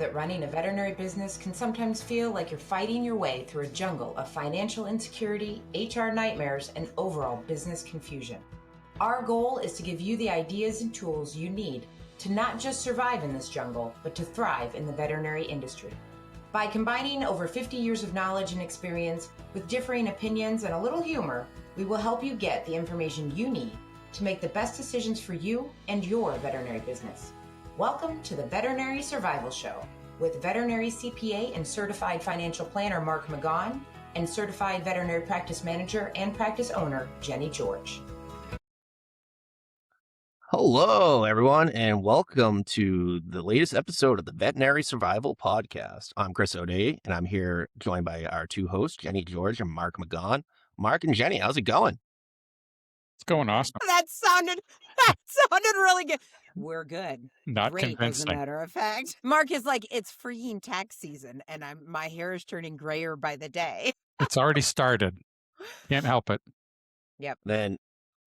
that running a veterinary business can sometimes feel like you're fighting your way through a jungle of financial insecurity, HR nightmares, and overall business confusion. Our goal is to give you the ideas and tools you need to not just survive in this jungle, but to thrive in the veterinary industry. By combining over 50 years of knowledge and experience with differing opinions and a little humor, we will help you get the information you need to make the best decisions for you and your veterinary business. Welcome to the Veterinary Survival Show with veterinary CPA and certified financial planner Mark McGaunn and certified veterinary practice manager and practice owner Jenni George. Hello, everyone, and welcome to the latest episode of the Veterinary Survival Podcast. I'm Chris O'Day, and I'm here joined by our two hosts, Jenni George and Mark McGaunn. Mark and Jenni, how's it going? It's going awesome. That sounded really good. We're good. Not Great, convincing. as a matter of fact. Mark is like, it's freaking tax season, and my hair is turning grayer by the day. It's already started. Can't help it. Yep.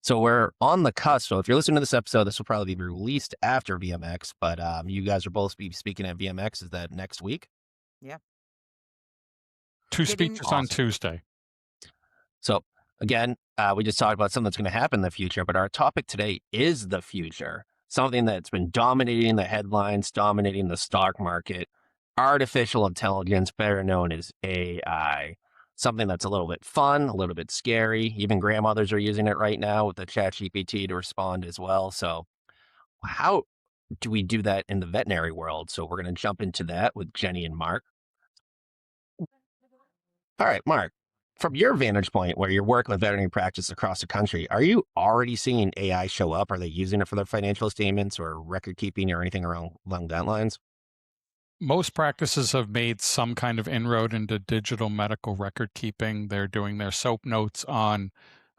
So we're on the cusp. So if you're listening to this episode, this will probably be released after VMX, but you guys are both be speaking at VMX. Is that next week? Yeah. Two speakers on Tuesday. So again, we just talked about something that's going to happen in the future, but our topic today is the future. Something that's been dominating the headlines, dominating the stock market, artificial intelligence, better known as AI. Something that's a little bit fun, a little bit scary. Even grandmothers are using it right now with the ChatGPT to respond as well. So how do we do that in the veterinary world? So we're going to jump into that with Jenni and Mark. All right, Mark, from your vantage point where you're working with veterinary practice across the country, are you already seeing AI show up? Are they using it for their financial statements or record keeping or anything along that lines? Most practices have made some kind of inroad into digital medical record keeping. They're doing their SOAP notes on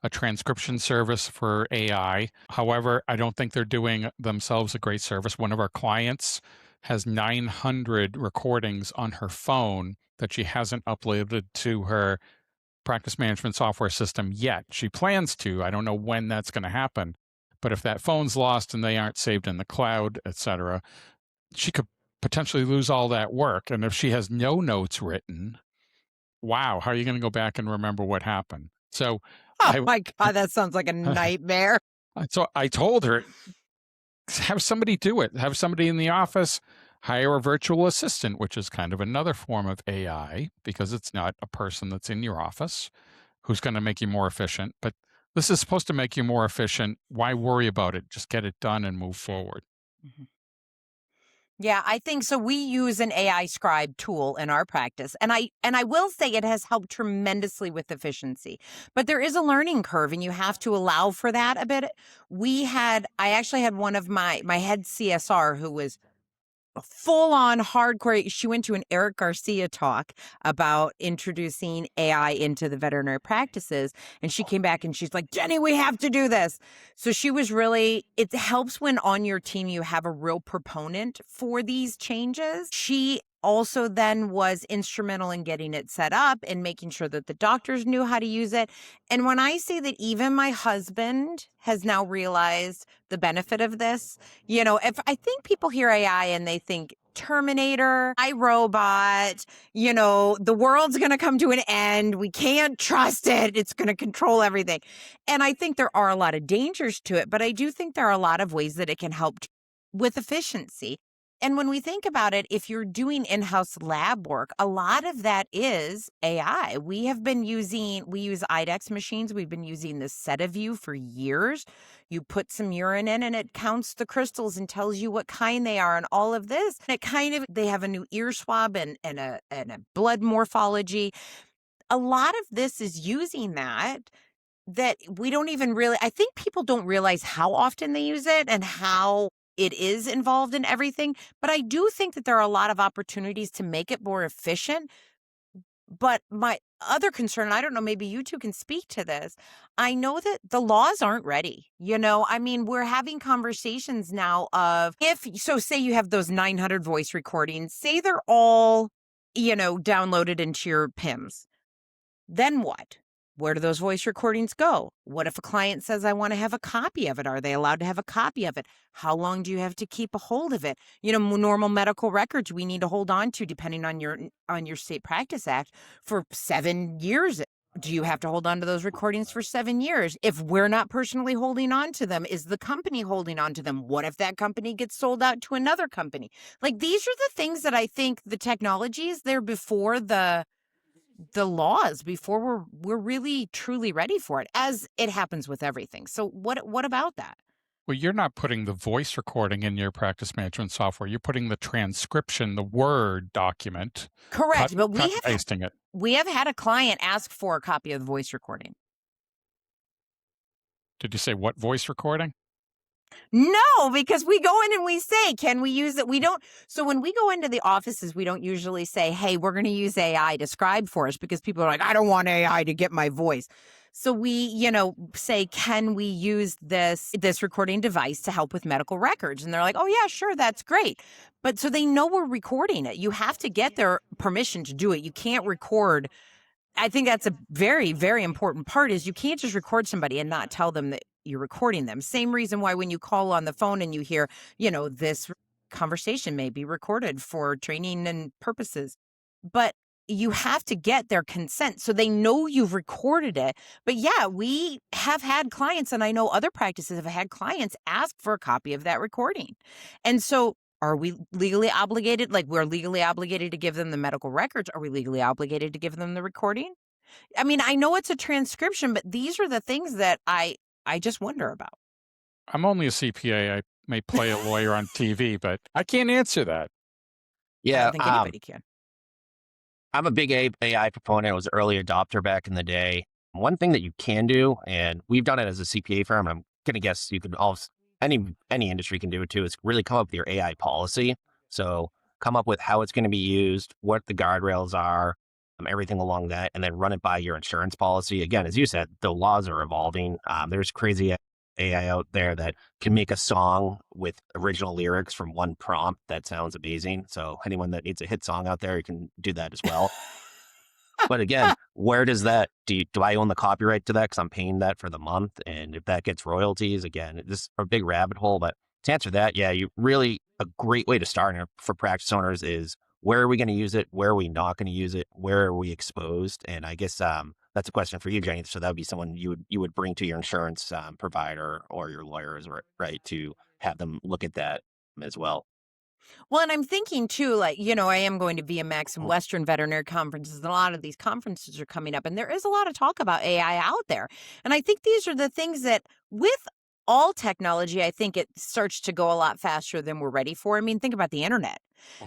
a transcription service for AI. However, I don't think they're doing themselves a great service. One of our clients has 900 recordings on her phone that she hasn't uploaded to her practice management software system yet. She plans to. I don't know when that's going to happen. But if that phone's lost and they aren't saved in the cloud, etc., she could potentially lose all that work. And if she has no notes written, wow, how are you going to go back and remember what happened? So, my God, that sounds like a nightmare. So I told her, have somebody do it. Have somebody in the office, hire a virtual assistant, which is kind of another form of AI because it's not a person that's in your office who's going to make you more efficient. But this is supposed to make you more efficient. Why worry about it? Just get it done and move forward. Mm-hmm. Yeah, I think so. We use an AI scribe tool in our practice, and I will say it has helped tremendously with efficiency. But there is a learning curve, and you have to allow for that a bit. I actually had one of my head CSR who was full on hardcore. She went to an Eric Garcia talk about introducing AI into the veterinary practices. And she came back and she's like, Jenni, we have to do this. So she was it helps when on your team you have a real proponent for these changes. She also then was instrumental in getting it set up and making sure that the doctors knew how to use it. And when I say that even my husband has now realized the benefit of this, if I think people hear AI and they think Terminator, iRobot, the world's going to come to an end. We can't trust it. It's going to control everything. And I think there are a lot of dangers to it, but I do think there are a lot of ways that it can help with efficiency. And when we think about it, if you're doing in-house lab work, a lot of that is AI. We use IDEXX machines. We've been using this SetaView for years. You put some urine in and it counts the crystals and tells you what kind they are and all of this. They have a new ear swab and a blood morphology. A lot of this is using that we don't even really, I think people don't realize how often they use it and how it is involved in everything. But I do think that there are a lot of opportunities to make it more efficient. But my other concern, I don't know, maybe you two can speak to this. I know that the laws aren't ready. We're having conversations now of say you have those 900 voice recordings, say they're all, downloaded into your PIMS. Then what? Where do those voice recordings go? What if a client says, I want to have a copy of it? Are they allowed to have a copy of it? How long do you have to keep a hold of it? Normal medical records we need to hold on to, depending on your State Practice Act, for 7 years. Do you have to hold on to those recordings for 7 years? If we're not personally holding on to them, is the company holding on to them? What if that company gets sold out to another company? Like, these are the things that I think the technology is there before the laws, before we're really truly ready for it, as it happens with everything. So what about that? Well, you're not putting the voice recording in your practice management software. You're putting the transcription, the Word document. Correct. But cut and pasting it. We have had a client ask for a copy of the voice recording. Did you say what voice recording? No, because we go in and we say, can we use it? We don't. So when we go into the offices, we don't usually say, hey, we're going to use AI to scribe for us, because people are like, I don't want AI to get my voice. So we, say, can we use this recording device to help with medical records? And they're like, oh, yeah, sure, that's great. But so they know we're recording it. You have to get their permission to do it. You can't record. I think that's a very, very important part, is you can't just record somebody and not tell them that you're recording them. Same reason why when you call on the phone and you hear, this conversation may be recorded for training and purposes. But you have to get their consent so they know you've recorded it. But yeah, we have had clients, and I know other practices have had clients ask for a copy of that recording. And so are we legally obligated? Like, we're legally obligated to give them the medical records. Are we legally obligated to give them the recording? I mean, I know it's a transcription, but these are the things that I just wonder about. I'm only a CPA. I may play a lawyer on TV, but I can't answer that. Yeah, I don't think anybody can. I'm a big AI proponent. I was an early adopter back in the day. One thing that you can do, and we've done it as a CPA firm, and I'm going to guess you could also, any industry can do it too, is really come up with your AI policy. So come up with how it's going to be used, what the guardrails are, everything along that, and then run it by your insurance policy. Again, as you said, the laws are evolving. There's crazy AI out there that can make a song with original lyrics from one prompt that sounds amazing. So anyone that needs a hit song out there, you can do that as well. But again, where does that, do I own the copyright to that because I'm paying that for the month? And if that gets royalties, again, this is a big rabbit hole. But to answer that, yeah, a great way to start for practice owners is, where are we going to use it? Where are we not going to use it? Where are we exposed? And I guess that's a question for you, Jenni. So that would be someone you would bring to your insurance provider or your lawyers, right, to have them look at that as well. Well, and I'm thinking too, like, I am going to VMX and Western Veterinary Conferences, and a lot of these conferences are coming up, and there is a lot of talk about AI out there. And I think these are the things that, with all technology, I think it starts to go a lot faster than we're ready for. I mean, think about the internet.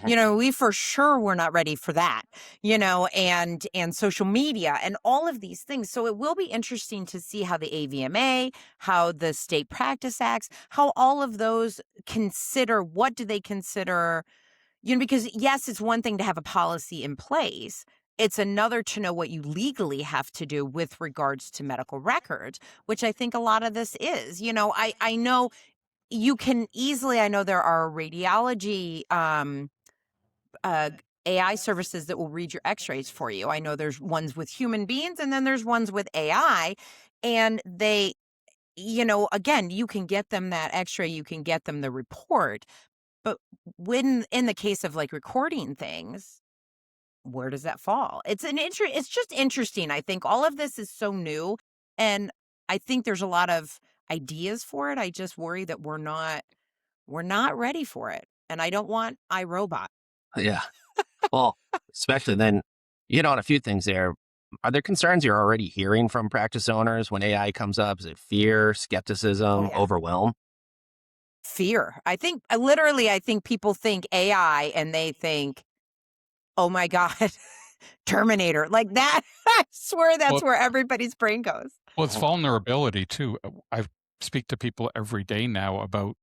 We for sure were not ready for that, and social media and all of these things. So it will be interesting to see how the AVMA, how the State Practice Acts, how all of those consider, what do they consider, because yes, it's one thing to have a policy in place. It's another to know what you legally have to do with regards to medical records, which I think a lot of this is. I know you can easily, I know there are radiology AI services that will read your x-rays for you. I know there's ones with human beings, and then there's ones with AI, and they, again, you can get them that x-ray, you can get them the report. But when, in the case of like recording things, where does that fall? It's just interesting. I think all of this is so new, and I think there's a lot of ideas for it. I just worry that we're not ready for it. And I don't want iRobot. Yeah. Well, especially then, on a few things there. Are there concerns you're already hearing from practice owners when AI comes up? Is it fear, skepticism, overwhelm? Fear. I think people think AI and they think, oh my God, Terminator, like that. I swear that's where everybody's brain goes. Well, it's vulnerability too. I speak to people every day now about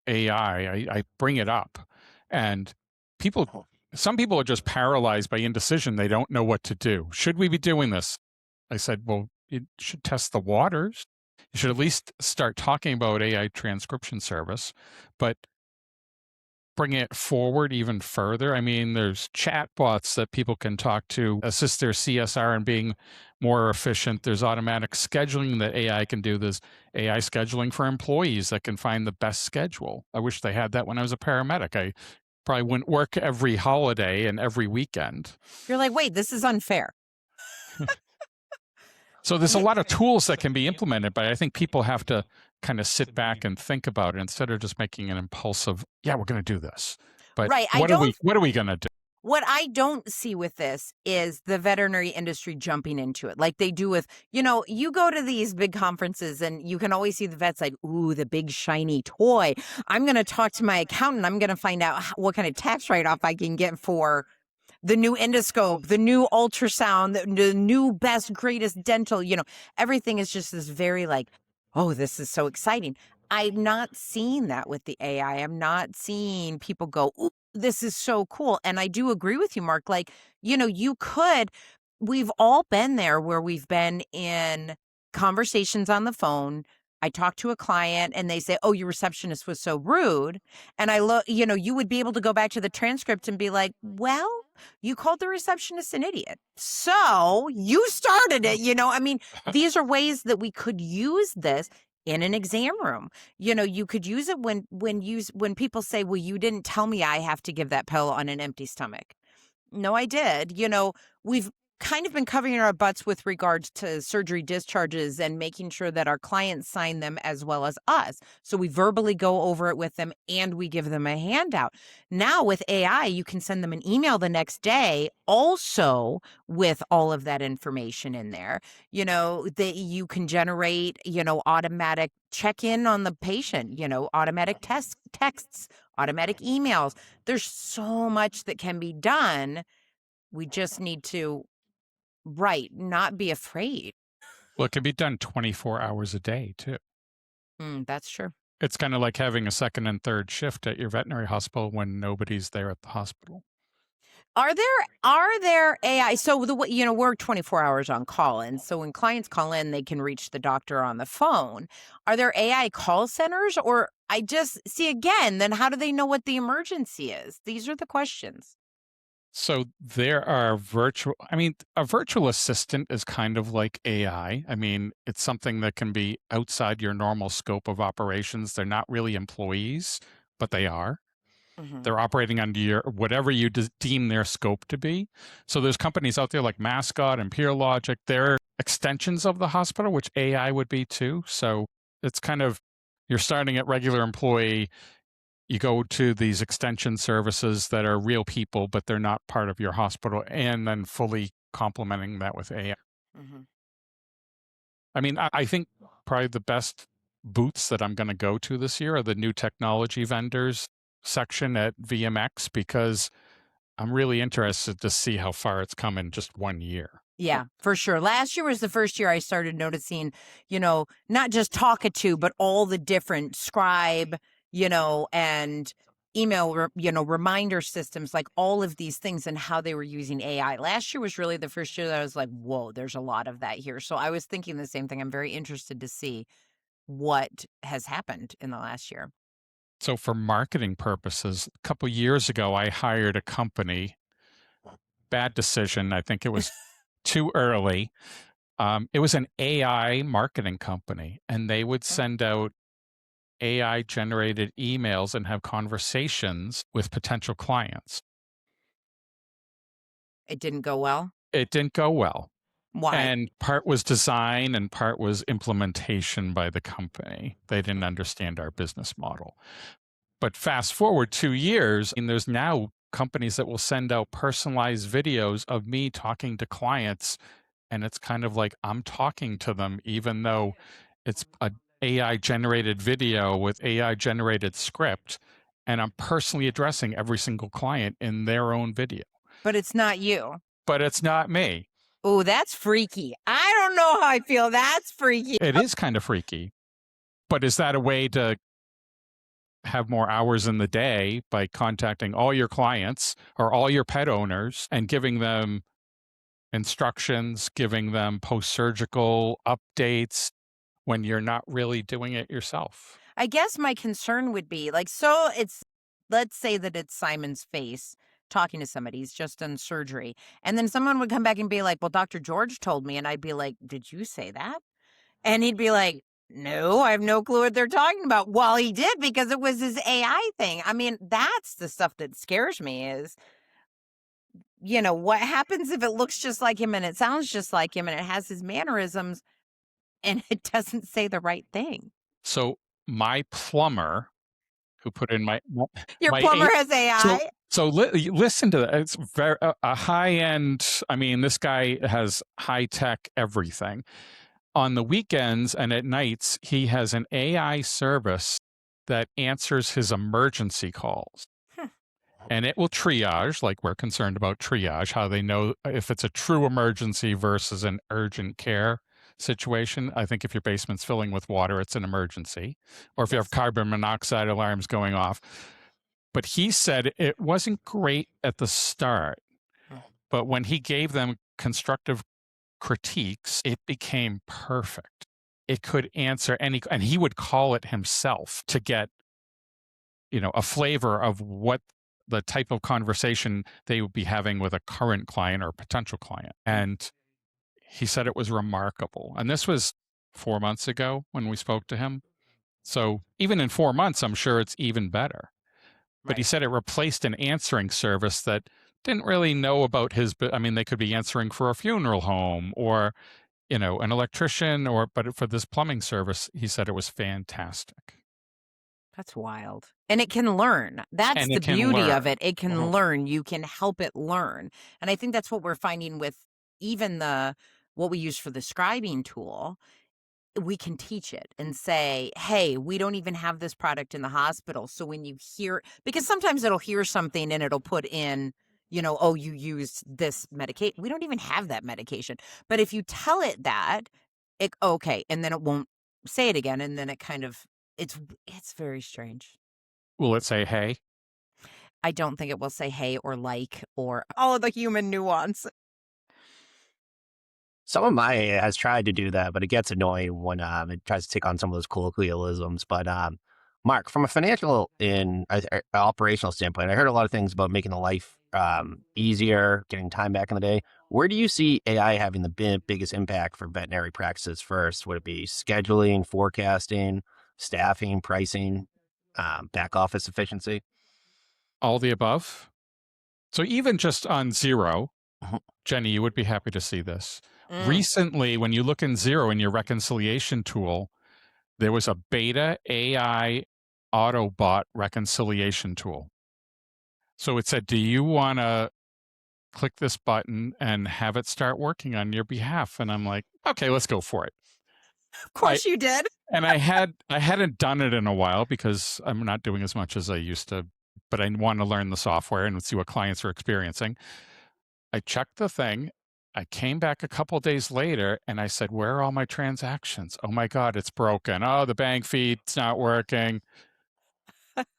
AI. I bring it up, and some people are just paralyzed by indecision. They don't know what to do. Should we be doing this? I said, well, you should test the waters. You should at least start talking about AI transcription service. But bring it forward even further. I mean, there's chatbots that people can talk to, assist their CSR in being more efficient. There's automatic scheduling that AI can do. There's AI scheduling for employees that can find the best schedule. I wish they had that when I was a paramedic. I probably wouldn't work every holiday and every weekend. You're like, wait, this is unfair. So there's a lot of tools that can be implemented, but I think people have to kind of sit back and think about it instead of just making an impulsive, yeah, we're going to do this. But Right. what are we going to do? What I don't see with this is the veterinary industry jumping into it like they do with, you go to these big conferences and you can always see the vets like, ooh, the big shiny toy. I'm going to talk to my accountant. I'm going to find out what kind of tax write-off I can get for the new endoscope, the new ultrasound, the new best, greatest dental, everything is just this very like, oh, this is so exciting. I'm not seeing that with the AI. I'm not seeing people go, ooh, this is so cool. And I do agree with you, Mark. Like, we've all been there where we've been in conversations on the phone. I talk to a client and they say, oh, your receptionist was so rude. And I look, you would be able to go back to the transcript and be like, well, you called the receptionist an idiot. So you started it, I mean, these are ways that we could use this in an exam room. You could use it when people say, well, you didn't tell me I have to give that pill on an empty stomach. No, I did. We've kind of been covering our butts with regards to surgery discharges and making sure that our clients sign them as well as us. So we verbally go over it with them and we give them a handout. Now with AI, you can send them an email the next day also with all of that information in there. That you can generate, automatic check-in on the patient, automatic texts, automatic emails. There's so much that can be done. We just need to not be afraid. Well, it can be done 24 hours a day, too. That's true. It's kind of like having a second and third shift at your veterinary hospital when nobody's there at the hospital. Are there AI? So we're 24 hours on call, and so when clients call in, they can reach the doctor on the phone. Are there AI call centers, or I just see again? Then how do they know what the emergency is? These are the questions. So there are a virtual assistant is kind of like AI. I mean, it's something that can be outside your normal scope of operations. They're not really employees, but they are. Mm-hmm. They're operating under whatever you deem their scope to be. So there's companies out there like Mascot and PeerLogic. They're extensions of the hospital, which AI would be too. So it's kind of, you're starting at regular employee. You go to these extension services that are real people, but they're not part of your hospital, and then fully complementing that with AI. Mm-hmm. I mean, I think probably the best booths that I'm going to go to this year are the new technology vendors section at VMX, because I'm really interested to see how far it's come in just 1 year. Yeah, for sure. Last year was the first year I started noticing, not just Talkatoo, but all the different Scribe, and email, reminder systems, like all of these things and how they were using AI. Last year was really the first year that I was like, whoa, there's a lot of that here. So I was thinking the same thing. I'm very interested to see what has happened in the last year. So for marketing purposes, a couple years ago, I hired a company. Bad decision. I think it was too early. It was an AI marketing company, and they would send out AI generated emails and have conversations with potential clients. It didn't go well? It didn't go well. Why? And part was design and part was implementation by the company. They didn't understand our business model. But fast forward 2 years, and there's now companies that will send out personalized videos of me talking to clients. And it's kind of like I'm talking to them, even though it's a AI generated video with AI generated script, and I'm personally addressing every single client in their own video. But it's not you. But it's not me. Oh, that's freaky. I don't know how I feel. That's freaky. It is kind of freaky. But is that a way to have more hours in the day by contacting all your clients or all your pet owners and giving them instructions, giving them post-surgical updates, when you're not really doing it yourself? I guess my concern would be so it's let's say that it's Simon's face talking to somebody. He's just done surgery. And then someone would come back and be like, well, Dr. George told me. And I'd be like, did you say that? And he'd be like, no, I have no clue what they're talking about. Well, he did, because it was his AI thing. I mean, that's the stuff that scares me is, what happens if it looks just like him and it sounds just like him and it has his mannerisms and it doesn't say the right thing? So my plumber who put in Your plumber has AI? So listen to that. It's very a high end. I mean, this guy has high tech everything. On the weekends and at nights, he has an AI service that answers his emergency calls. And it will triage, like we're concerned about triage, how they know if it's a true emergency versus an urgent care situation. I think if your basement's filling with water, it's an emergency. Or if you have carbon monoxide alarms going off. But he said it wasn't great at the start. But when he gave them constructive critiques, it became perfect. It could answer any, and he would call it himself to get, a flavor of what the type of conversation they would be having with a current client or potential client. And he said it was remarkable. And this was 4 months ago when we spoke to him. So even in 4 months, I'm sure it's even better. But he said it replaced an answering service that didn't really know about they could be answering for a funeral home or, an electrician but for this plumbing service, he said it was fantastic. That's wild. And it can learn. That's the beauty of it. It can learn. You can help it learn. And I think that's what we're finding with even what we use for the scribing tool. We can teach it and say, hey, we don't even have this product in the hospital. So when you hear, because sometimes it'll hear something and it'll put in, oh, you used this medication. We don't even have that medication. But if you tell it that, okay, and then it won't say it again. And then it kind of, it's very strange. Will it say, hey? I don't think it will say hey or like or all of the human nuance. Some of my AI has tried to do that, but it gets annoying when it tries to take on some of those colloquialisms. But Mark, from a financial and operational standpoint, I heard a lot of things about making the life easier, getting time back in the day. Where do you see AI having the biggest impact for veterinary practices first? Would it be scheduling, forecasting, staffing, pricing, back office efficiency? All the above. So even just on Zero, Jenni, you would be happy to see this. Recently, when you look in Zero in your reconciliation tool, there was a beta AI Autobot reconciliation tool. So it said, do you want to click this button and have it start working on your behalf? And I'm like, okay, let's go for it. Of course you did. And I hadn't done it in a while because I'm not doing as much as I used to, but I want to learn the software and see what clients are experiencing. I checked the thing. I came back a couple of days later and I said, where are all my transactions? Oh my God, it's broken. Oh, the bank feed's not working.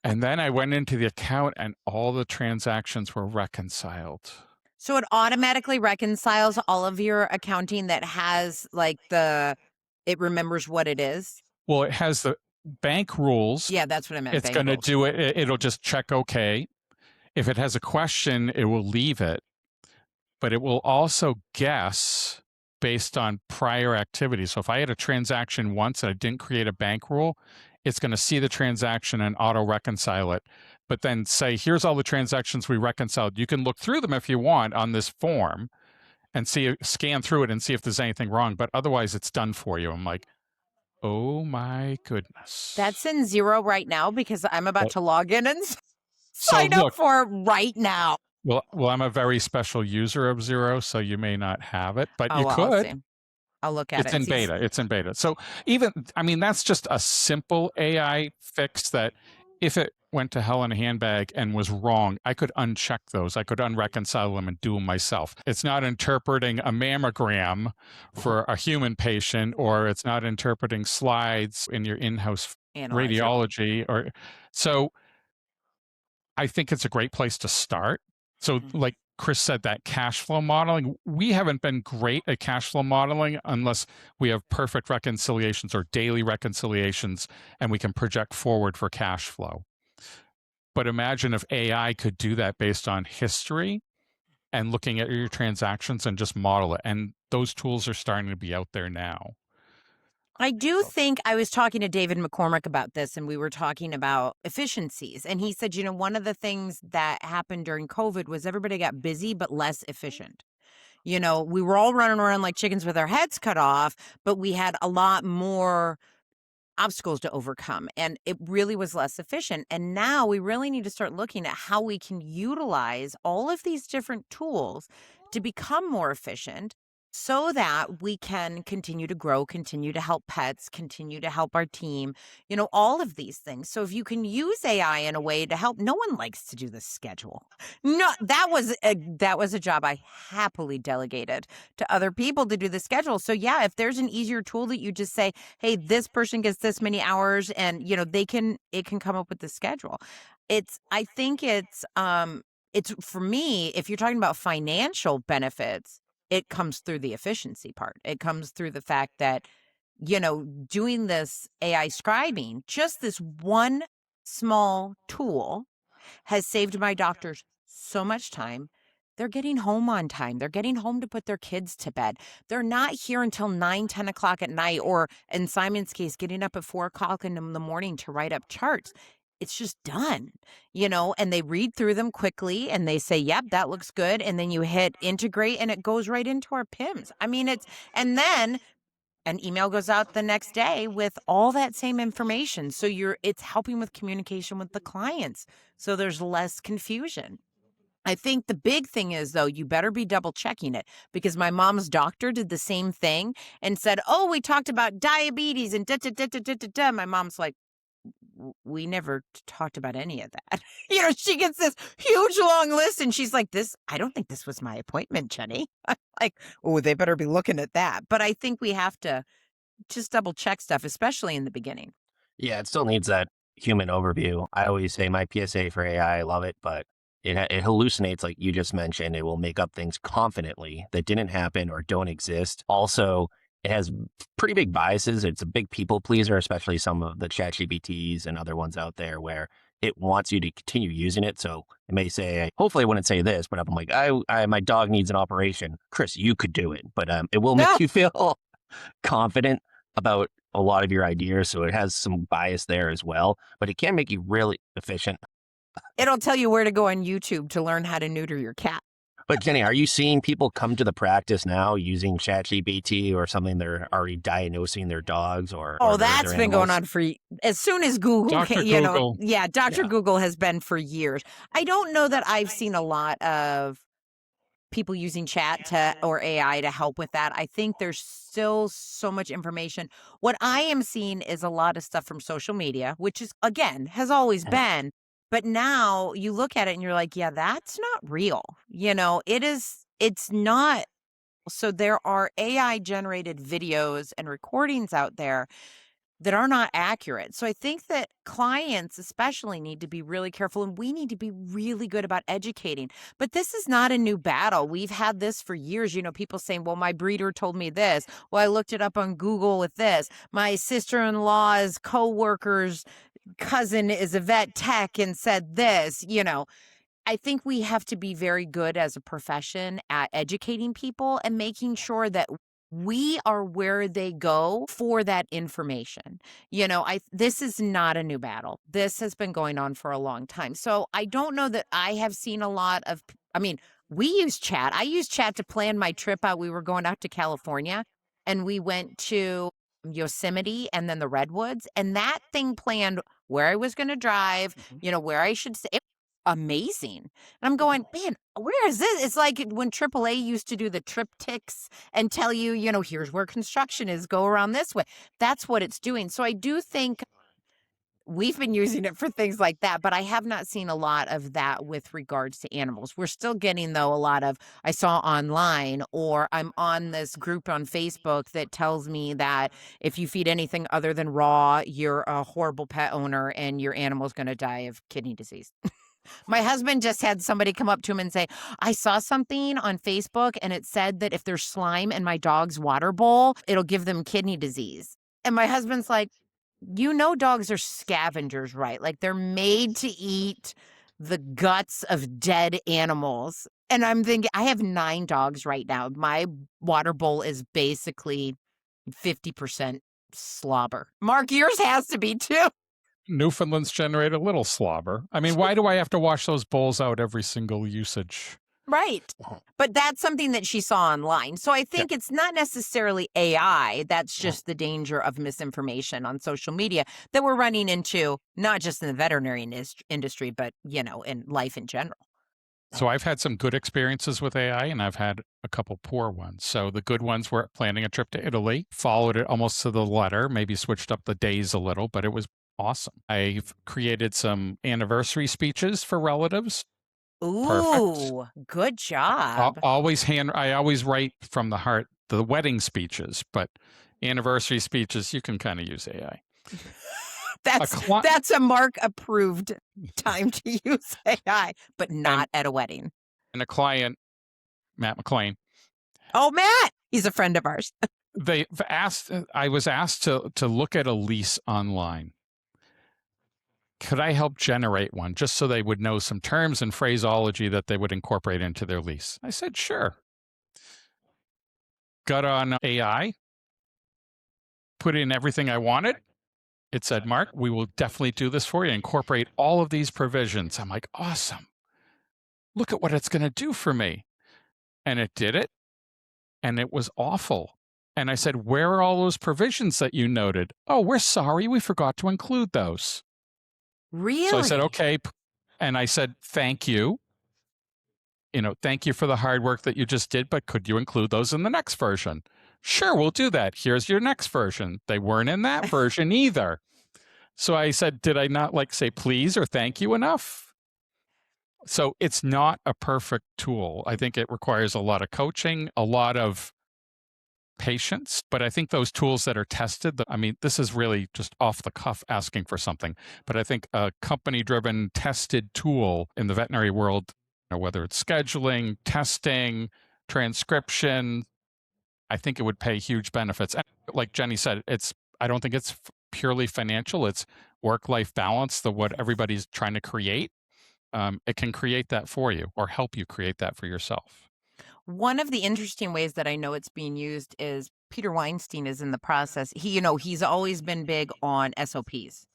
And then I went into the account and all the transactions were reconciled. So it automatically reconciles all of your accounting that has it remembers what it is? Well, it has the bank rules. Yeah, that's what I meant. It's going to do it. It'll just check okay. If it has a question, it will leave it. But it will also guess based on prior activity. So if I had a transaction once and I didn't create a bank rule, it's going to see the transaction and auto-reconcile it. But then say, here's all the transactions we reconciled. You can look through them if you want on this form and scan through it and see if there's anything wrong. But otherwise, it's done for you. I'm like, oh my goodness. That's in Zero right now because I'm about to log in and sign up for it right now. Well, I'm a very special user of Zero, so you may not have it, but you could. I'll look at it. It's in beta. It's in beta. So that's just a simple AI fix that if it went to hell in a handbag and was wrong, I could uncheck those. I could unreconcile them and do them myself. It's not interpreting a mammogram for a human patient, or it's not interpreting slides in your in-house radiology. So I think it's a great place to start. So like Chris said, that cash flow modeling, we haven't been great at cash flow modeling unless we have perfect reconciliations or daily reconciliations and we can project forward for cash flow. But imagine if AI could do that based on history and looking at your transactions and just model it. And those tools are starting to be out there now. I do think I was talking to David McCormick about this, and we were talking about efficiencies. And he said, one of the things that happened during COVID was everybody got busy but less efficient. We were all running around like chickens with our heads cut off, but we had a lot more obstacles to overcome, and it really was less efficient. And now we really need to start looking at how we can utilize all of these different tools to become more efficient so that we can continue to grow, continue to help pets, continue to help our team, all of these things. So if you can use AI in a way to help, no one likes to do the schedule. No, that was a job I happily delegated to other people to do the schedule. So yeah, if there's an easier tool that you just say, hey, this person gets this many hours, and it can come up with the schedule. I think it's for me, if you're talking about financial benefits, it comes through the efficiency part. It comes through the fact that, doing this AI scribing, just this one small tool has saved my doctors so much time. They're getting home on time. They're getting home to put their kids to bed. They're not here until 9, 10 o'clock at night, or in Simon's case, getting up at 4 o'clock in the morning to write up charts. It's just done, and they read through them quickly and they say, yep, that looks good. And then you hit integrate and it goes right into our PIMS. And then an email goes out the next day with all that same information. So it's helping with communication with the clients. So there's less confusion. I think the big thing is, though, you better be double checking it, because my mom's doctor did the same thing and said, oh, we talked about diabetes and da-da-da-da-da-da. My mom's like, we never talked about any of that. She gets this huge long list and she's like, I don't think this was my appointment, Jenni. I'm like, oh, they better be looking at that. But I think we have to just double check stuff, especially in the beginning. Yeah, it still needs that human overview. I always say my PSA for AI, I love it, but it hallucinates, like you just mentioned. It will make up things confidently that didn't happen or don't exist. Also, it has pretty big biases. It's a big people pleaser, especially some of the ChatGPTs and other ones out there where it wants you to continue using it. So it may say, hopefully it wouldn't say this, but I'm like, my dog needs an operation. Chris, you could do it. But it will make you feel confident about a lot of your ideas. So it has some bias there as well, but it can make you really efficient. It'll tell you where to go on YouTube to learn how to neuter your cat. But Jenni, are you seeing people come to the practice now using ChatGPT or something? They're already diagnosing their dogs or that's been going on for as soon as Google, Dr. Google. Dr. Google has been for years. I don't know that I've seen a lot of people using chat or AI to help with that. I think there's still so much information. What I am seeing is a lot of stuff from social media, which is, again, has always been. But now you look at it and you're like, yeah, that's not real. It's not. So there are AI generated videos and recordings out there that are not accurate. So I think that clients especially need to be really careful, and we need to be really good about educating. But this is not a new battle. We've had this for years. People saying, well, my breeder told me this. Well, I looked it up on Google with this. My sister-in-law's coworker's cousin is a vet tech and said this. I think we have to be very good as a profession at educating people and making sure that we are where they go for that information. This is not a new battle. This has been going on for a long time. So I don't know that I have seen a lot of, we use chat. I use chat to plan my trip out. We were going out to California and we went to Yosemite and then the Redwoods, and that thing planned where I was going to drive, where I should stay. Amazing. And I'm going, man, where is this? It's like when AAA used to do the triptychs and tell you, here's where construction is, go around this way. That's what it's doing. So I do think we've been using it for things like that, but I have not seen a lot of that with regards to animals. We're still getting, though, a lot of, I saw online, or I'm on this group on Facebook that tells me that if you feed anything other than raw, you're a horrible pet owner and your animal's going to die of kidney disease. My husband just had somebody come up to him and say, I saw something on Facebook and it said that if there's slime in my dog's water bowl, it'll give them kidney disease. And my husband's like, dogs are scavengers, right? Like they're made to eat the guts of dead animals. And I'm thinking, I have 9 dogs right now. My water bowl is basically 50% slobber. Mark, yours has to be too. Newfoundlands generate a little slobber. I mean, why do I have to wash those bowls out every single usage? Right. But that's something that she saw online. So I think it's not necessarily AI. That's just the danger of misinformation on social media that we're running into, not just in the veterinary industry, but, in life in general. So I've had some good experiences with AI and I've had a couple poor ones. So the good ones were planning a trip to Italy, followed it almost to the letter, maybe switched up the days a little, but it was awesome. I've created some anniversary speeches for relatives. Ooh, good job. I always write from the heart the wedding speeches, but anniversary speeches, you can kind of use AI. That's a Mark approved time to use AI, but not at a wedding. And a client, Matt McLean. Oh, Matt, he's a friend of ours. I was asked to look at a lease online. Could I help generate one just so they would know some terms and phraseology that they would incorporate into their lease? I said, sure. Got on AI, put in everything I wanted. It said, Mark, we will definitely do this for you. Incorporate all of these provisions. I'm like, awesome. Look at what it's going to do for me. And it did it. And it was awful. And I said, where are all those provisions that you noted? Oh, we're sorry. We forgot to include those. Really? So I said, okay. And I said, thank you. Thank you for the hard work that you just did, but could you include those in the next version? Sure, we'll do that. Here's your next version. They weren't in that version either. So I said, did I not say please or thank you enough? So it's not a perfect tool. I think it requires a lot of coaching, a lot of patience. But I think those tools that are tested, this is really just off the cuff asking for something. But I think a company-driven tested tool in the veterinary world, whether it's scheduling, testing, transcription, I think it would pay huge benefits. And like Jenni said, I don't think it's purely financial. It's work-life balance, what everybody's trying to create. It can create that for you or help you create that for yourself. One of the interesting ways that I know it's being used is Peter Weinstein is in the process. He's always been big on SOPs.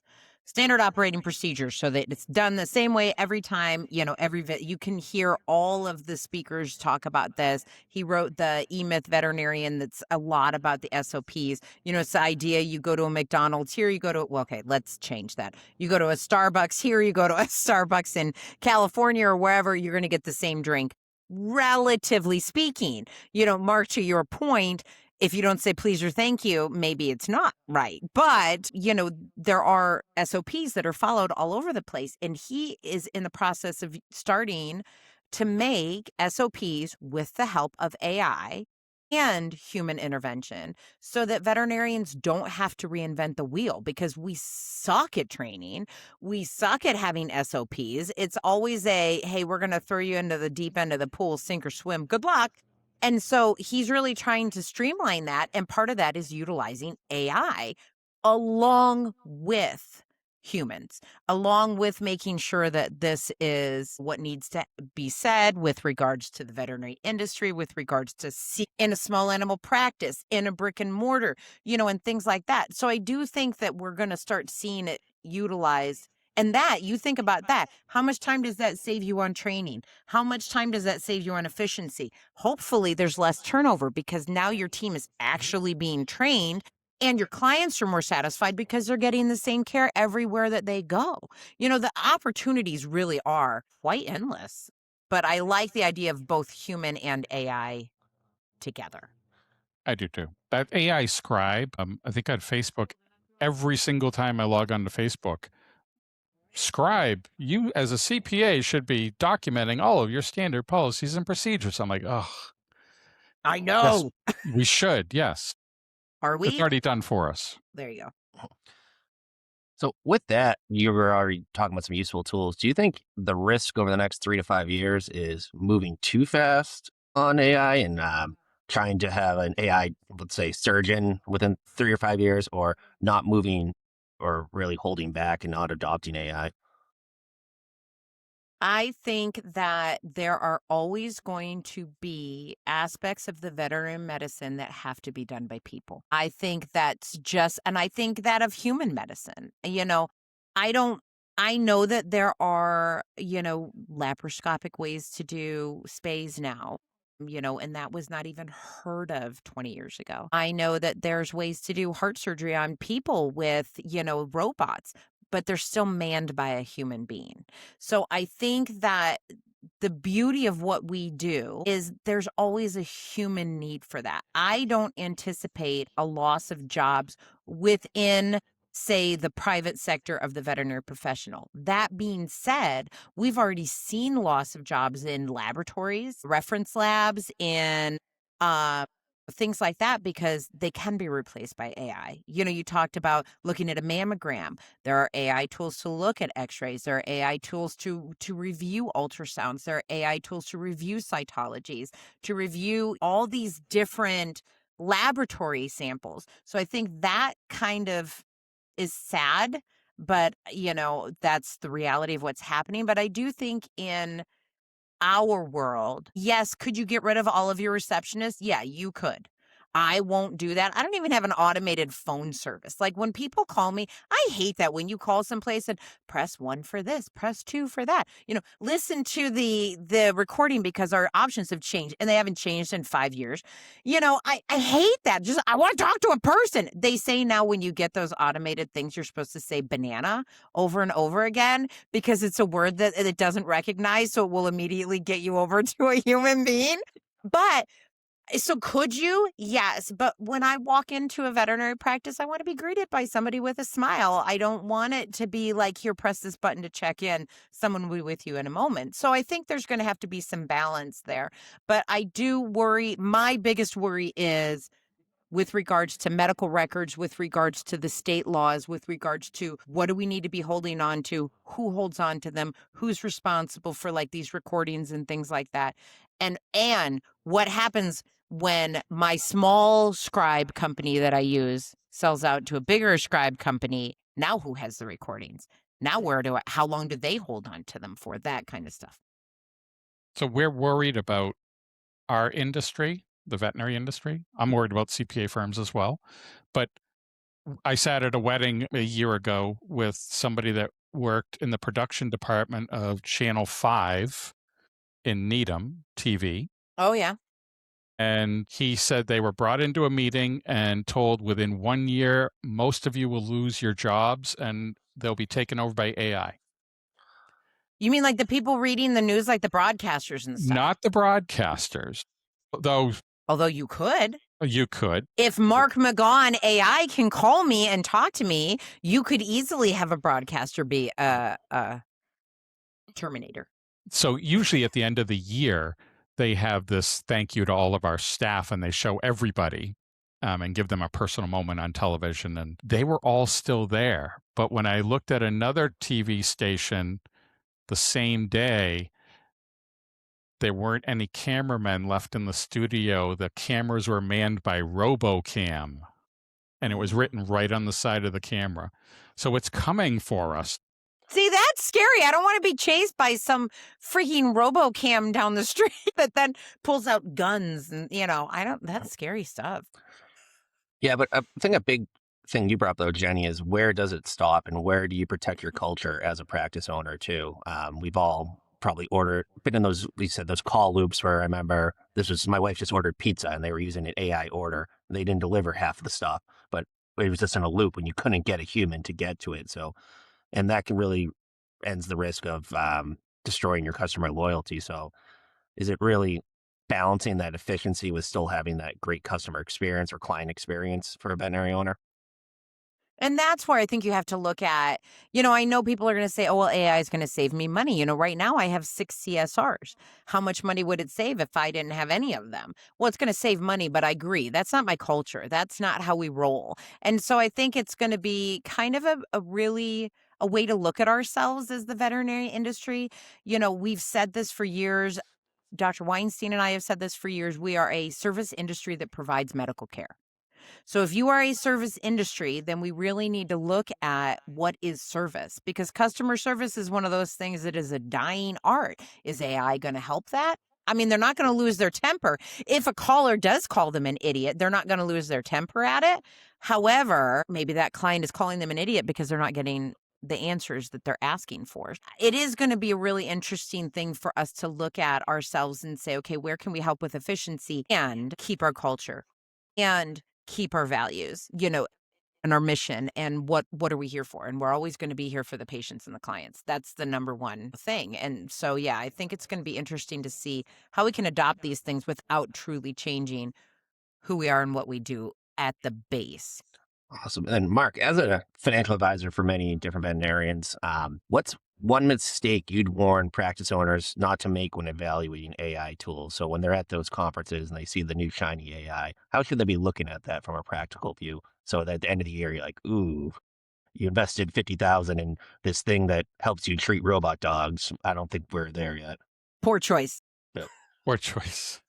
Standard operating procedures, so that it's done the same way every time. You can hear all of the speakers talk about this. He wrote the E-Myth Veterinarian that's a lot about the SOPs. It's the idea you go to a McDonald's here, you go to, let's change that. You go to a Starbucks here, you go to a Starbucks in California or wherever, you're going to get the same drink, relatively speaking. Mark, to your point, if you don't say please or thank you, maybe it's not right. But, there are SOPs that are followed all over the place. And he is in the process of starting to make SOPs with the help of AI and human intervention so that veterinarians don't have to reinvent the wheel, because we suck at training. We suck at having SOPs. It's always hey, we're going to throw you into the deep end of the pool, sink or swim. Good luck. And so he's really trying to streamline that. And part of that is utilizing AI along with humans, along with making sure that this is what needs to be said with regards to the veterinary industry, with regards to in a small animal practice, in a brick and mortar, and things like that. So I do think that we're going to start seeing it utilized. And that, you think about that. How much time does that save you on training? How much time does that save you on efficiency? Hopefully there's less turnover because now your team is actually being trained and your clients are more satisfied because they're getting the same care everywhere that they go. The opportunities really are quite endless. But I like the idea of both human and AI together. I do too. That AI scribe, I think on Facebook, every single time I log on to Facebook, scribe, you as a CPA should be documenting all of your standard policies and procedures. I'm like, oh, I know. Yes, we should. Yes. Are we? It's already done for us. There you go. So with that, you were already talking about some useful tools. Do you think the risk over the next 3 to 5 years is moving too fast on AI and trying to have an AI, let's say, surgeon within 3 or 5 years, or not moving or really holding back and not adopting AI? I think that there are always going to be aspects of the veterinary medicine that have to be done by people. I think that's just, and I think that of human medicine. I don't, I know that there are, laparoscopic ways to do spays now. And that was not even heard of 20 years ago. I know that there's ways to do heart surgery on people with, robots, but they're still manned by a human being. So I think that the beauty of what we do is there's always a human need for that. I don't anticipate a loss of jobs within, say, the private sector of the veterinary professional. That being said, we've already seen loss of jobs in laboratories, reference labs, in things like that, because they can be replaced by AI. You talked about looking at a mammogram. There are AI tools to look at x-rays. There are AI tools to review ultrasounds. There are AI tools to review cytologies, to review all these different laboratory samples. So I think that kind of is sad, but that's the reality of what's happening. But I do think in our world, yes, could you get rid of all of your receptionists? Yeah, you could. I won't do that. I don't even have an automated phone service. Like when people call me, I hate that when you call someplace and press 1 for this, press 2 for that. Listen to the recording because our options have changed and they haven't changed in 5 years. I hate that. Just I want to talk to a person. They say now when you get those automated things, you're supposed to say banana over and over again because it's a word that it doesn't recognize, so it will immediately get you over to a human being. But so could you? Yes. But when I walk into a veterinary practice, I want to be greeted by somebody with a smile. I don't want it to be like, here, press this button to check in. Someone will be with you in a moment. So I think there's going to have to be some balance there. But I do worry. My biggest worry is with regards to medical records, with regards to the state laws, with regards to what do we need to be holding on to, who holds on to them, who's responsible for like these recordings and things like that. And what happens when my small scribe company that I use sells out to a bigger scribe company? Now who has the recordings? Now how long do they hold on to them for? That kind of stuff. So we're worried about our industry, the veterinary industry. I'm worried about CPA firms as well. But I sat at a wedding a year ago with somebody that worked in the production department of Channel 5 in Needham TV. Oh, yeah. And he said they were brought into a meeting and told within 1 year, most of you will lose your jobs and they'll be taken over by AI. You mean like the people reading the news, like the broadcasters and stuff? Not the broadcasters, though. Although you could. You could. If Mark McGaunn AI can call me and talk to me, you could easily have a broadcaster be a Terminator. So usually at the end of the year, they have this thank you to all of our staff and they show everybody and give them a personal moment on television. And they were all still there. But when I looked at another TV station the same day, there weren't any cameramen left in the studio. The cameras were manned by RoboCam, and it was written right on the side of the camera. So it's coming for us. See, that's scary. I don't want to be chased by some freaking RoboCam down the street that then pulls out guns and, that's scary stuff. Yeah, but I think a big thing you brought up, though, Jenny, is where does it stop and where do you protect your culture as a practice owner, too? We've all probably been in those, we said those call loops where I remember my wife just ordered pizza and they were using an AI order. They didn't deliver half the stuff, but it was just in a loop when you couldn't get a human to get to it. So, and that can really ends the risk of destroying your customer loyalty. So is it really balancing that efficiency with still having that great customer experience or client experience for a veterinary owner? And that's where I think you have to look at, I know people are going to say, oh, well, AI is going to save me money. Right now I have 6 CSRs. How much money would it save if I didn't have any of them? Well, it's going to save money, but I agree. That's not my culture. That's not how we roll. And so I think it's going to be kind of a way to look at ourselves as the veterinary industry. We've said this for years. Dr. Weinstein and I have said this for years. We are a service industry that provides medical care. So if you are a service industry, then we really need to look at what is service, because customer service is one of those things that is a dying art. Is AI going to help that? I mean, they're not going to lose their temper. If a caller does call them an idiot, they're not going to lose their temper at it. However, maybe that client is calling them an idiot because they're not getting the answers that they're asking for. It is going to be a really interesting thing for us to look at ourselves and say, okay, where can we help with efficiency and keep our culture and keep our values, and our mission, and what are we here for? And we're always going to be here for the patients and the clients. That's the number one thing. And so, yeah, I think it's going to be interesting to see how we can adopt these things without truly changing who we are and what we do at the base. Awesome. And Mark, as a financial advisor for many different veterinarians, what's one mistake you'd warn practice owners not to make when evaluating AI tools? So when they're at those conferences and they see the new shiny AI, how should they be looking at that from a practical view? So that at the end of the year, you're like, ooh, you invested $50,000 in this thing that helps you treat robot dogs. I don't think we're there yet. Poor choice. Yep. Poor choice.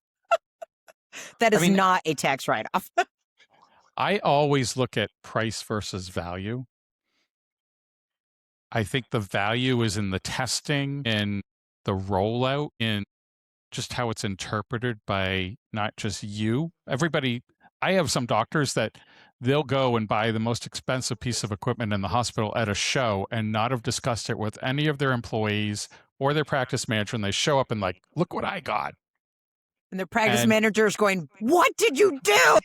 That is not a tax write-off. I always look at price versus value. I think the value is in the testing and the rollout, in just how it's interpreted by not just you. Everybody, I have some doctors that they'll go and buy the most expensive piece of equipment in the hospital at a show and not have discussed it with any of their employees or their practice manager. And they show up and like, look what I got. And the practice manager is going, what did you do?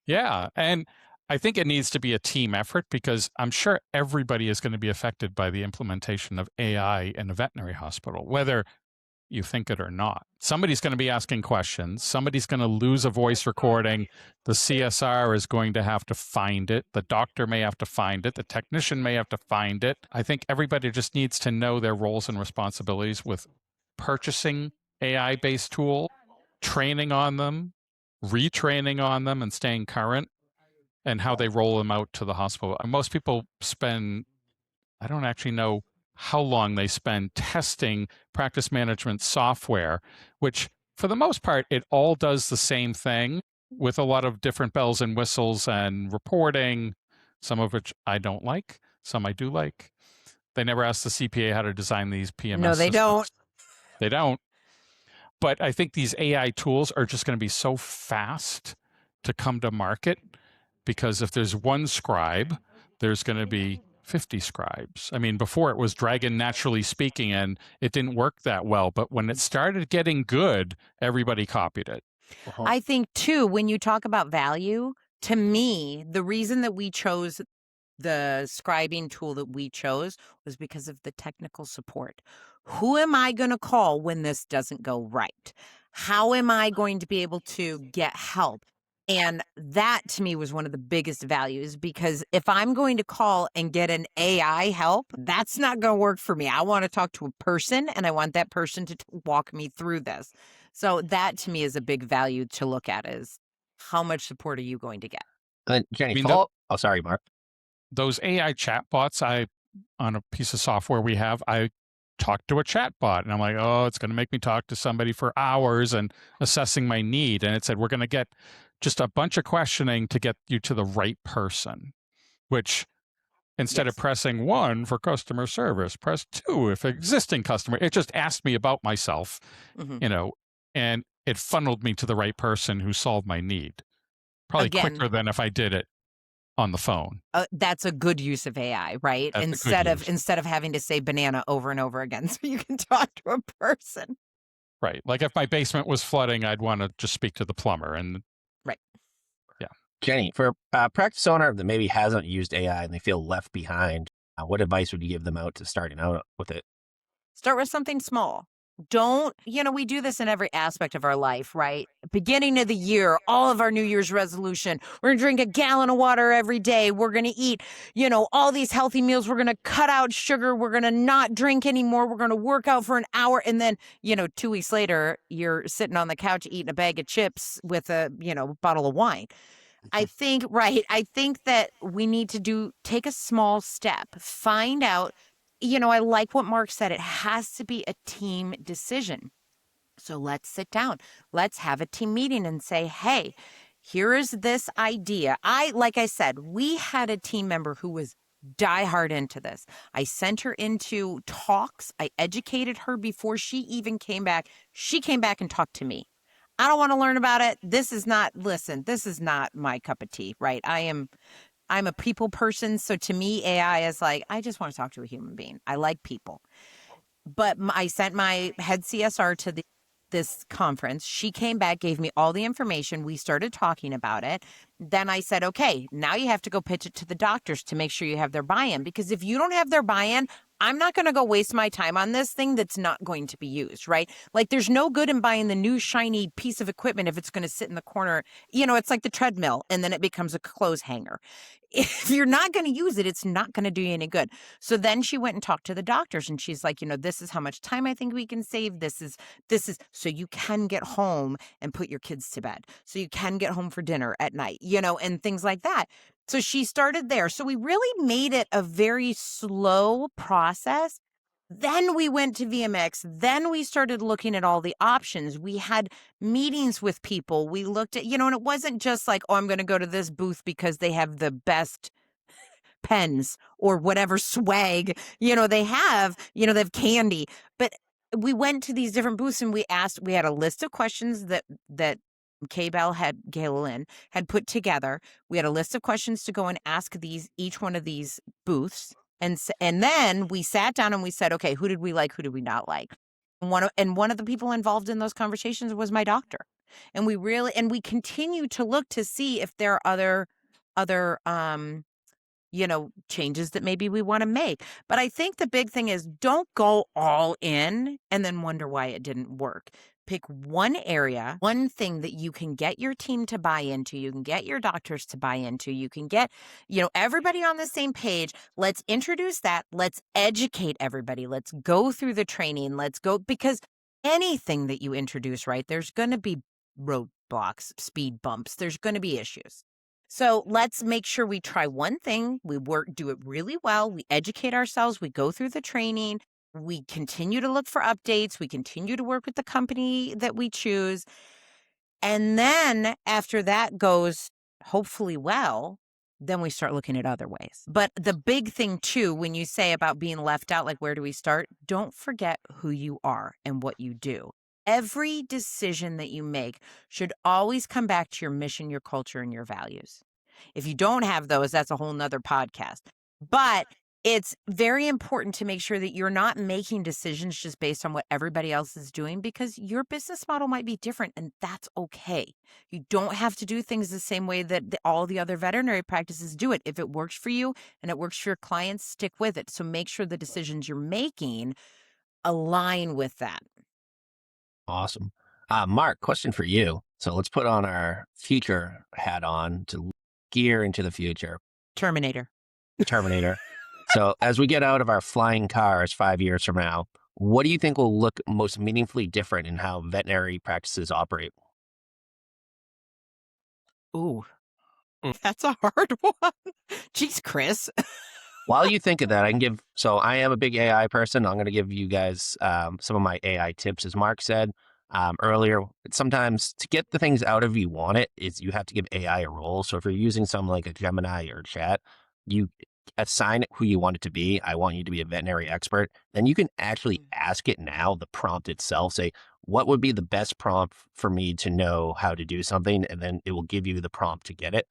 Yeah. And I think it needs to be a team effort, because I'm sure everybody is going to be affected by the implementation of AI in a veterinary hospital, whether you think it or not. Somebody's going to be asking questions. Somebody's going to lose a voice recording. The CSR is going to have to find it. The doctor may have to find it. The technician may have to find it. I think everybody just needs to know their roles and responsibilities with purchasing AI-based tools, training on them, retraining on them, and staying current, and how they roll them out to the hospital. Most people spend, I don't actually know how long they spend testing practice management software, which for the most part, it all does the same thing with a lot of different bells and whistles and reporting, some of which I don't like, some I do like. They never ask the CPA how to design these PMS No, they systems. don't. They don't. But I think these AI tools are just going to be so fast to come to market, because if there's one scribe, there's going to be 50 scribes. I mean, before it was Dragon Naturally Speaking, and it didn't work that well. But when it started getting good, everybody copied it. I think, too, when you talk about value, to me, the reason that we chose the scribing tool that we chose was because of the technical support. Who am I going to call when this doesn't go right? How am I going to be able to get help? And that to me was one of the biggest values, because if I'm going to call and get an AI help, that's not going to work for me. I want to talk to a person, and I want that person to walk me through this. So that to me is a big value to look at, is how much support are you going to get? Jenni, sorry, Mark. Those AI chatbots, on a piece of software we have, I talk to a chatbot, and I'm like, oh, it's going to make me talk to somebody for hours and assessing my need. And it said, we're going to get just a bunch of questioning to get you to the right person, which instead of pressing 1 for customer service, press 2 if existing customer. It just asked me about myself, and it funneled me to the right person who solved my need. Probably quicker than if I did it on the phone. That's a good use of AI, right? Instead of having to say banana over and over again, so you can talk to a person. Right. Like if my basement was flooding, I'd want to just speak to the plumber. And right. Yeah. Jenni, for a practice owner that maybe hasn't used AI and they feel left behind, what advice would you give them out to starting out with it? Start with something small. We do this in every aspect of our life, right? Beginning of the year, all of our New Year's resolution, we're going to drink a gallon of water every day. We're going to eat, all these healthy meals. We're going to cut out sugar. We're going to not drink anymore. We're going to work out for an hour. And then, 2 weeks later, you're sitting on the couch eating a bag of chips with a, bottle of wine. I think that we need to take a small step, find out. I like what Mark said. It has to be a team decision. So let's sit down. Let's have a team meeting and say, hey, here is this idea. Like I said, we had a team member who was diehard into this. I sent her into talks. I educated her before she even came back. She came back and talked to me. I don't want to learn about it. This is not my cup of tea, right? I'm a people person. So to me, AI is like, I just want to talk to a human being. I like people. But I sent my head CSR to this conference. She came back, gave me all the information. We started talking about it. Then I said, okay, now you have to go pitch it to the doctors to make sure you have their buy-in. Because if you don't have their buy-in, I'm not going to go waste my time on this thing that's not going to be used, right? Like there's no good in buying the new shiny piece of equipment if it's going to sit in the corner. You know, it's like the treadmill and then it becomes a clothes hanger. If you're not going to use it, it's not going to do you any good. So then she went and talked to the doctors and she's like, this is how much time I think we can save. This is so you can get home and put your kids to bed. So you can get home for dinner at night, and things like that. So she started there. So we really made it a very slow process. Then we went to VMX. Then we started looking at all the options. We had meetings with people. We looked at, and it wasn't just like, oh, I'm going to go to this booth because they have the best pens or whatever swag, they have, they have candy. But we went to these different booths and we had a list of questions that Galen had put together. We had a list of questions to go and ask each one of these booths. And then we sat down and we said, okay, who did we like? Who did we not like? And one of the people involved in those conversations was my doctor. And we continue to look to see if there are other changes that maybe we want to make. But I think the big thing is don't go all in and then wonder why it didn't work. Pick one area, one thing that you can get your team to buy into, you can get your doctors to buy into, you can get, everybody on the same page. Let's introduce that. Let's educate everybody. Let's go through the training. Let's go, because anything that you introduce, right, there's going to be roadblocks, speed bumps. There's going to be issues. So let's make sure we try one thing. We do it really well. We educate ourselves. We go through the training. We continue to look for updates. We continue to work with the company that we choose. And then after that goes hopefully well, then we start looking at other ways. But the big thing too, when you say about being left out, like where do we start? Don't forget who you are and what you do. Every decision that you make should always come back to your mission, your culture, and your values. If you don't have those, that's a whole nother podcast. But it's very important to make sure that you're not making decisions just based on what everybody else is doing, because your business model might be different, and that's okay. You don't have to do things the same way that all the other veterinary practices do it. If it works for you and it works for your clients, stick with it. So make sure the decisions you're making align with that. Awesome. Mark, question for you. So let's put on our future hat on to gear into the future. Terminator. So as we get out of our flying cars 5 years from now, what do you think will look most meaningfully different in how veterinary practices operate? Ooh, that's a hard one. Jeez, Chris. While you think of that, I am a big AI person. I'm going to give you guys some of my AI tips. As Mark said earlier, sometimes to get the things out of you want it, is you have to give AI a role. So if you're using something like a Gemini or Chat, you assign it who you want it to be. I want you to be a veterinary expert. Then you can actually ask it now, the prompt itself, say, what would be the best prompt for me to know how to do something? And then it will give you the prompt to get it.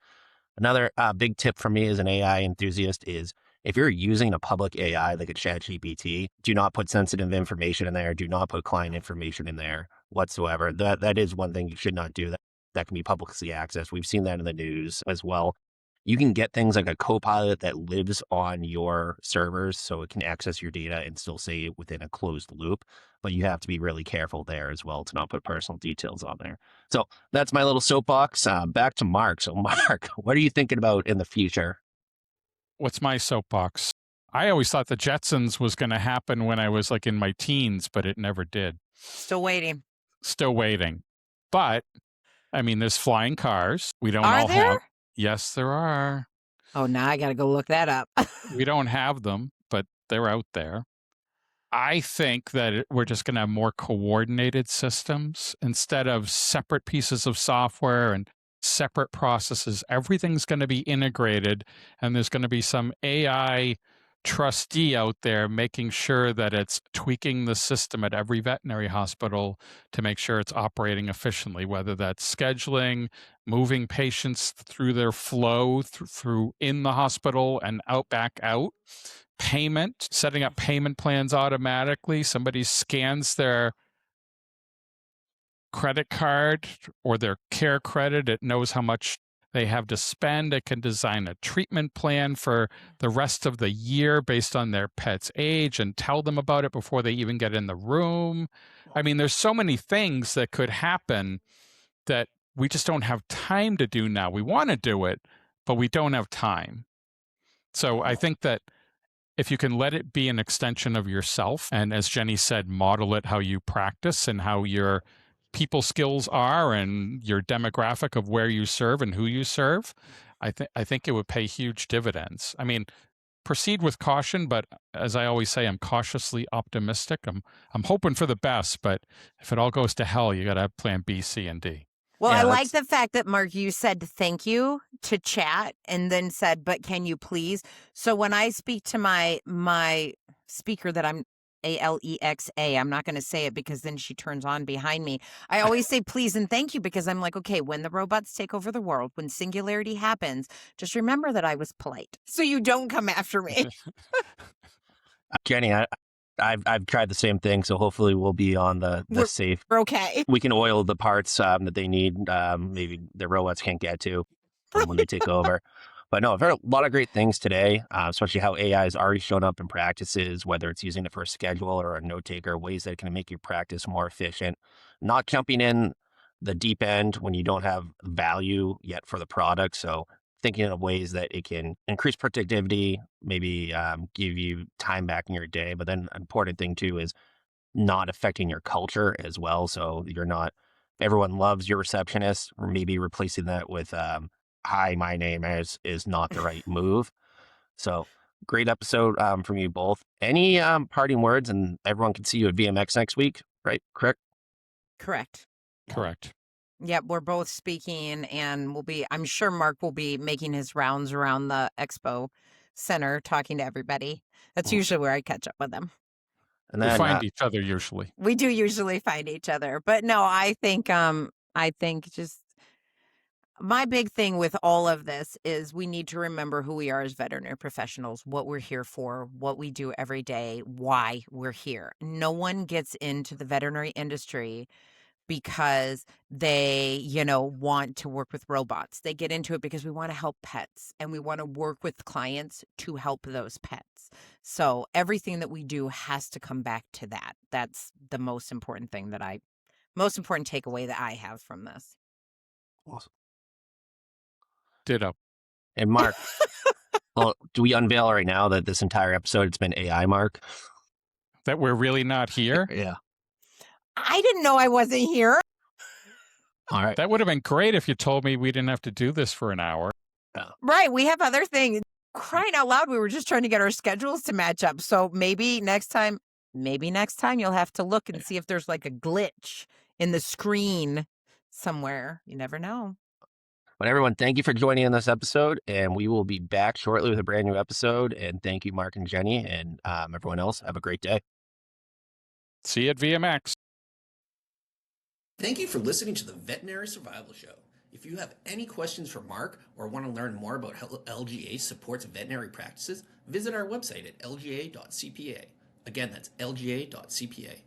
Another big tip for me as an AI enthusiast is if you're using a public AI like a ChatGPT, do not put sensitive information in there. Do not put client information in there whatsoever. That is one thing you should not do. That can be publicly accessed. We've seen that in the news as well. You can get things like a Copilot that lives on your servers, so it can access your data and still stay within a closed loop. But you have to be really careful there as well to not put personal details on there. So that's my little soapbox. Back to Mark. So Mark, what are you thinking about in the future? What's my soapbox? I always thought the Jetsons was going to happen when I was like in my teens, but it never did. Still waiting. But I mean, there's flying cars. We don't all all there? have. Yes, there are. Oh, now I got to go look that up. We don't have them, but they're out there. I think that we're just going to have more coordinated systems instead of separate pieces of software and separate processes. Everything's going to be integrated, and there's going to be some AI trustee out there making sure that it's tweaking the system at every veterinary hospital to make sure it's operating efficiently, whether that's scheduling, moving patients through their flow through in the hospital and back out, payment, setting up payment plans automatically. Somebody scans their credit card or their care credit, it knows how much they have to spend. It can design a treatment plan for the rest of the year based on their pet's age and tell them about it before they even get in the room. I mean, there's so many things that could happen that we just don't have time to do now. We want to do it, but we don't have time. So I think that if you can let it be an extension of yourself, and as Jenni said, model it how you practice and how your people skills are and your demographic of where you serve and who you serve, I think it would pay huge dividends. I mean, proceed with caution, but as I always say, I'm cautiously optimistic. I'm hoping for the best, but if it all goes to hell, you got to have plan B, C, and D. Well, I like the fact that, Mark, you said thank you to chat and then said, but can you please? So when I speak to my speaker that I'm Alexa, I'm not going to say it because then she turns on behind me. I always say please and thank you because I'm like, okay, when the robots take over the world, when singularity happens, just remember that I was polite so you don't come after me. Jenni, I've tried the same thing, so hopefully we'll be on the safe. We're okay. We can oil the parts that they need. Maybe the robots can't get to when they take over. But no, I've heard a lot of great things today, especially how AI has already shown up in practices, whether it's using it for a schedule or a note taker, ways that it can make your practice more efficient, not jumping in the deep end when you don't have value yet for the product. So thinking of ways that it can increase productivity, maybe give you time back in your day. But then an important thing too is not affecting your culture as well. So you're not, everyone loves your receptionist, or maybe replacing that with, hi, my name is not the right move. So great episode from you both. Any parting words? And everyone can see you at VMX next week, right? Correct? Correct. Yep, we're both speaking, and I'm sure Mark will be making his rounds around the expo center talking to everybody. That's usually where I catch up with them. And then we find each other usually. We do usually find each other. But no, I think just my big thing with all of this is we need to remember who we are as veterinary professionals, what we're here for, what we do every day, why we're here. No one gets into the veterinary industry because they, want to work with robots. They get into it because we want to help pets and we want to work with clients to help those pets. So everything that we do has to come back to that. That's the most important takeaway that I have from this. Awesome. Ditto. And Mark, well, do we unveil right now that this entire episode it's been AI, Mark? That we're really not here? Yeah. I didn't know I wasn't here. All right. That would have been great if you told me we didn't have to do this for an hour. Right. We have other things. Crying out loud, we were just trying to get our schedules to match up. So maybe next time you'll have to look and see if there's like a glitch in the screen somewhere. You never know. But everyone, thank you for joining in this episode, and we will be back shortly with a brand new episode. And thank you, Mark and Jenni, and everyone else. Have a great day. See you at VMX. Thank you for listening to the Veterinary Survival Show. If you have any questions for Mark or want to learn more about how LGA supports veterinary practices, visit our website at lga.cpa. Again, that's lga.cpa.